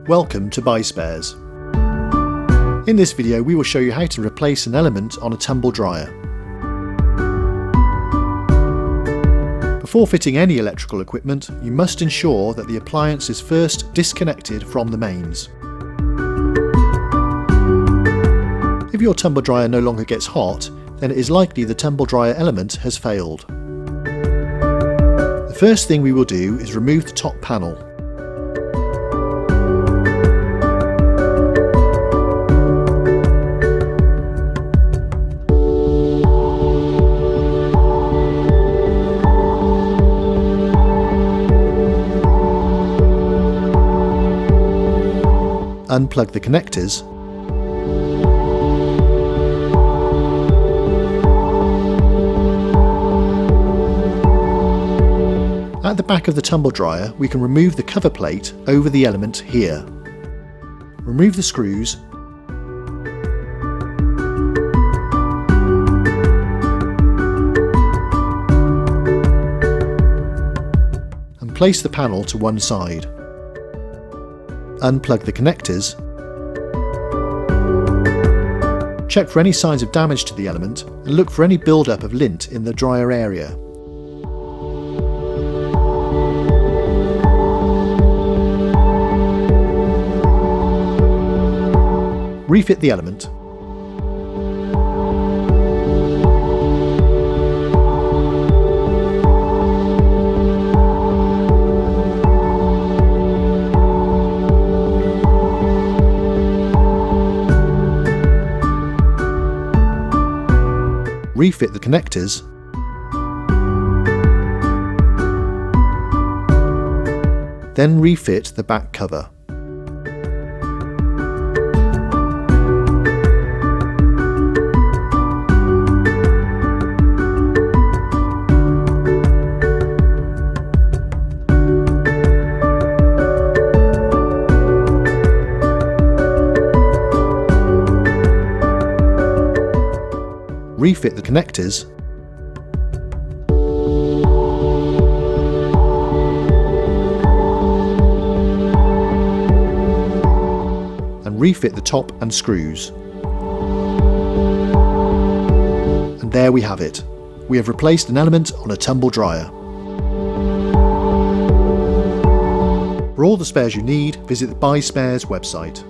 Welcome to Buy Spares. In this video we will show you how to replace an element on a tumble dryer. Before fitting any electrical equipment, you must ensure that the appliance is first disconnected from the mains. If your tumble dryer no longer gets hot, then it is likely the tumble dryer element has failed. The first thing we will do is remove the top panel. Unplug the connectors . At the back of the tumble dryer, we can remove the cover plate over the element here. Remove the screws . And place the panel to one side. Unplug the connectors. Check for any signs of damage to the element and look for any buildup of lint in the dryer area. Refit the element. Refit the connectors . Then refit the back cover. Refit the connectors . And refit the top and screws. And there we have it. We have replaced an element on a tumble dryer. For all the spares you need, visit the Buy Spares website.